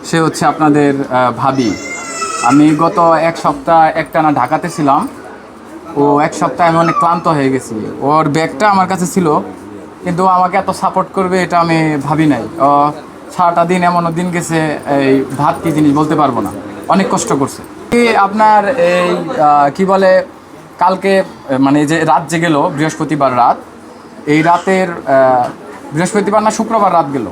সে হচ্ছে আপনাদের ভাবি। আমি গত এক সপ্তাহ একটানা ঢাকাতে ছিলাম। ও এক সপ্তাহ আমি অনেক ক্লান্ত হয়ে গেছি। ওর ব্যাগটা আমার কাছে ছিল, কিন্তু আমাকে এত সাপোর্ট করবে এটা আমি ভাবি নাই। সারাটা দিন এমনও দিন গেছে, এই ভাত কী জিনিস বলতে পারবো না, অনেক কষ্ট করছে। আপনার এই কি বলে কালকে মানে যে রাত যে গেল বৃহস্পতিবার রাত, এই রাতের বৃহস্পতিবার না শুক্রবার রাত গেল,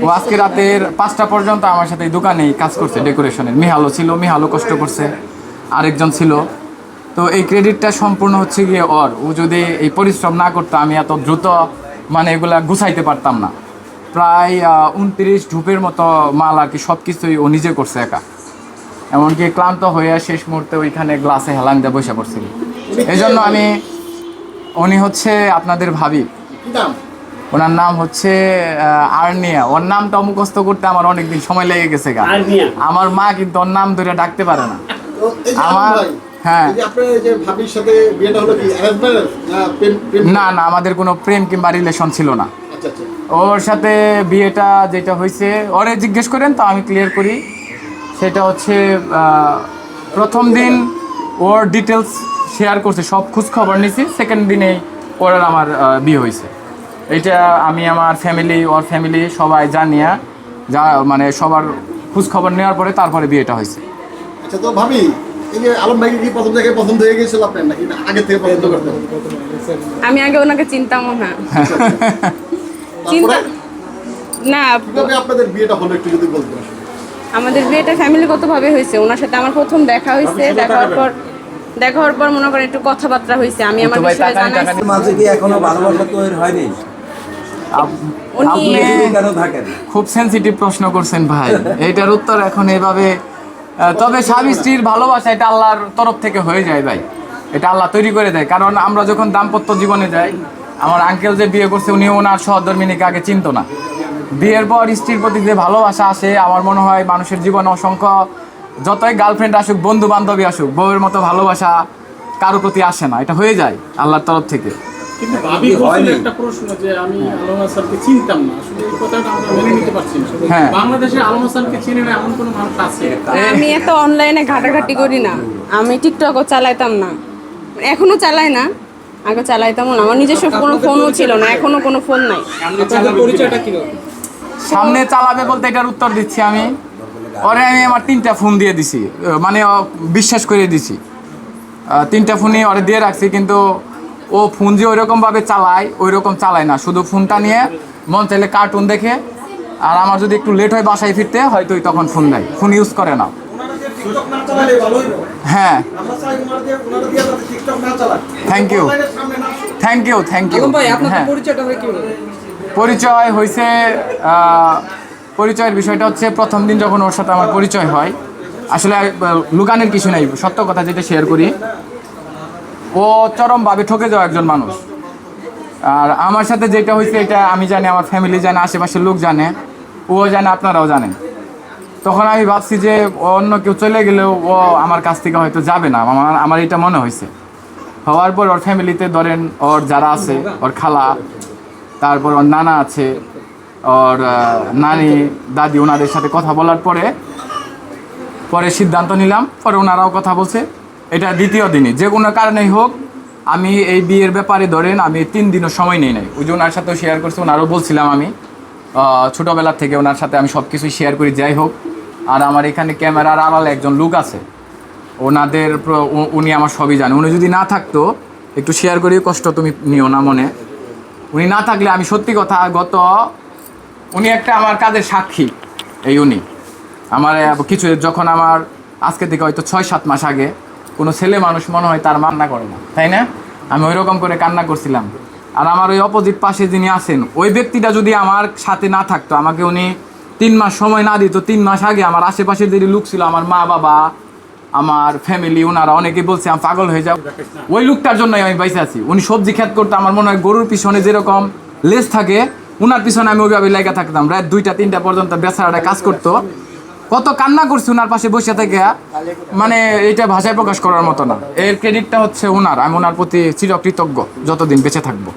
ও আজকে রাতের 5টা পর্যন্ত আমার সাথে এই দোকানেই কাজ করছে ডেকোরেশনের। মিহালও ছিল, মিহালও কষ্ট করছে, আরেকজন ছিল। তো এই ক্রেডিটটা সম্পূর্ণ হচ্ছে গিয়ে ওর। ও যদি এই পরিশ্রম না করতো আমি এত দ্রুত মানে এগুলা গুছাইতে পারতাম না। প্রায় 29 ঢুপের মতো মাল আর কি, সব কিছুই ও নিজে করছে একা। এমনকি ক্লান্ত হয়ে শেষ মুহূর্তে ওইখানে গ্লাসে হেলান দিয়ে বসে পড়ছিল। এই জন্য আমি, উনি হচ্ছে আপনাদের ভাবি, ওনার নাম হচ্ছে আর্নিয়া। ওর নামটা মুখস্থ করতে আমার অনেকদিন সময় লেগে গেছে গা। আমার মা কিন্তু ওর নাম ধরে ডাকতে পারে না। আমার হ্যাঁ, না না, আমাদের কোনো প্রেম কিংবা রিলেশন ছিল না। ওর সাথে বিয়েটা যেটা হয়েছে, ওরে জিজ্ঞেস করেন তো আমি ক্লিয়ার করি। সেটা হচ্ছে প্রথম দিন ওর ডিটেলস শেয়ার করছে, সব খোঁজখবর নিয়েছি। সেকেন্ড দিনেই ওর আর আমার বিয়ে হয়েছে। এটা আমি আমার ফ্যামিলি, ওর ফ্যামিলি সবাই জানিয়া মানে সবার খোঁজখবর নেওয়ার পরে তারপরে বিয়েটা হয়েছে। আচ্ছা, তো ভাবি এই যে আলম ভাইকে কি প্রথম থেকে পছন্দ হয়ে গেছিল আপনার, নাকি আগে থেকে পছন্দ করতেন? আমি আগে ওনাকে চিনতামও না। চিন্তা না, আপনাদের বিয়েটা হলো একটু যদি বলতেন। আমাদের বিয়েটা ফ্যামিলিগতভাবে হয়েছে। ওনার সাথে আমার প্রথম দেখা হয়েছে। দেখা হওয়ার পর মনে করেন একটু কথাবার্তা হয়েছে। আমি আমার বিষয়ে জানাইছি। মাঝে কি এখনো ভালোবাসা তৈরি হয়নি? আপনি খুব সেনসিটিভ প্রশ্ন করছেন ভাই, এইটার উত্তর এখন এভাবে। তবে স্বামী স্ত্রীর ভালোবাসা এটা আল্লাহর তরফ থেকে হয়ে যায় ভাই, এটা আল্লাহ তৈরি করে দেয়। কারণ আমরা যখন দাম্পত্য জীবনে যাই, আমার আঙ্কেল যে বিয়ে করছে উনি ওনার সহধর্মিনীকে আগে চিনতো না। বিয়ের পর স্ত্রীর প্রতি যে ভালোবাসা আসে, আমার মনে হয় মানুষের জীবনে অসংখ্য, যতই গার্লফ্রেন্ড আসুক, বন্ধু বান্ধবী আসুক, বউয়ের মতো ভালোবাসা কারো প্রতি আসে না। এটা হয়ে যায় আল্লাহর তরফ থেকে। কিন্তু ভাবি বলছিল একটা প্রশ্ন যে আমি আলম হাসানকে চিনতাম না, আসলে এই কথাটা আমরা মেনে নিতে পারছি না। হ্যাঁ, বাংলাদেশে আলম হাসানকে চিনে না এমন কোনো মানুষ আছে? আমি এত অনলাইনে ঘাটাঘাটি করি না। আমি টিকটকও চালাইতাম না, এখনো চালাই না, আগে চালাইতাম না। আমার নিজস্ব কোনো ফোনও ছিল না, এখনো কোনো ফোন নাই। আপনাদের পরিচয়টা কি? সামনে চালাবে বলতে এটার উত্তর দিচ্ছি আমি। ওরে আমি আমার 3টা ফোন দিয়ে দিছি, মানে বিশ্বাস করে দিছি। 3টা ফোনই ওরে দিয়ে রাখছি, কিন্তু ও ফোন যে ওইরকমভাবে চালায় ওইরকম চালায় না। শুধু ফোনটা নিয়ে মন চাইলে কার্টুন দেখে, আর আমার যদি একটু লেট হয় বাসায় ফিরতে, হয়তো তখন ফোন দেয়। ফোন ইউজ করে না। হ্যাঁ, thank you, thank you, thank you. হ্যাঁ, পরিচয় হয়েছে, পরিচয়ের বিষয়টা হচ্ছে প্রথম দিন যখন ওর সাথে আমার পরিচয় হয়, আসলে লুকানের কিছু নাই, সত্য কথা যেটা শেয়ার করি, ও চরমভাবে ঠকে যাওয়া একজন মানুষ। আর আমার সাথে যেটা হয়েছে এটা আমি জানি, আমার ফ্যামিলি জানে, আশেপাশের লোক জানে, ও জানে, আপনারাও জানেন। তখন আমি ভাবছি যে অন্য কেউ চলে গেলেও ও আমার কাছ থেকে হয়তো যাবে না, আমার এটা মনে হয়েছে। হওয়ার পর ওর ফ্যামিলিতে ধরেন ওর যারা আছে, ওর খালা, তারপর ওর নানা আছে, ওর নানি, দাদি, ওনাদের সাথে কথা বলার পরে সিদ্ধান্ত নিলাম। পরে ওনারাও কথা বলছে। এটা দ্বিতীয় দিনই যে কোনো কারণেই হোক, আমি এই বিয়ের ব্যাপারে ধরেন আমি 3 দিনও সময় নেই নাই। ওই যে ওনার সাথেও শেয়ার করছি, ওনারও বলছিলাম আমি ছোটোবেলা থেকে ওনার সাথে আমি সব কিছুই শেয়ার করি। যাই হোক, আর আমার এখানে ক্যামেরার আড়ালে একজন লোক আছে, ওনাদের উনি আমার সবই জানে। উনি যদি না থাকতো, একটু শেয়ার করি, কষ্ট তুমি নিও না মনে, উনি না থাকলে আমি সত্যি কথা উনি একটা আমার কাজের সাক্ষী। এই উনি আমার কিছু, যখন আমার আজকে থেকে হয়তো 6-7 মাস আগে কোনো ছেলে মানুষ মনে হয় তার কান্না করে না, তাই না? আমি ওই রকম করে কান্না করছিলাম। আর আমার ওই অপোজিট পাশে যিনি আছেন, ওই ব্যক্তিটা যদি আমার সাথে না থাকতো, আমাকে উনি 3 মাস সময় না দিত, 3 মাস আগে আমার আশেপাশের যে লোক ছিল, আমার মা বাবা, আমার ফ্যামিলি, ওনারা অনেকেই বলছে আমি পাগল হয়ে যাও। ওই লোকটার জন্যই আমি বাইসে আছি। উনি সবজি খেত করতো, আমার মনে হয় গরুর পিছনে যেরকম লেজ থাকে, ওনার পিছনে আমি ওইভাবে লেগে থাকতাম। রাত 2টা-3টা পর্যন্ত বেচারাটা কাজ করতো। কত কান্না করছি ওনার পাশে বসে থেকে, মানে এটা ভাষায় প্রকাশ করার মতো না। এর ক্রেডিটটা হচ্ছে ওনার। আমি ওনার প্রতি চিরকৃতজ্ঞ যতদিন বেঁচে থাকবো।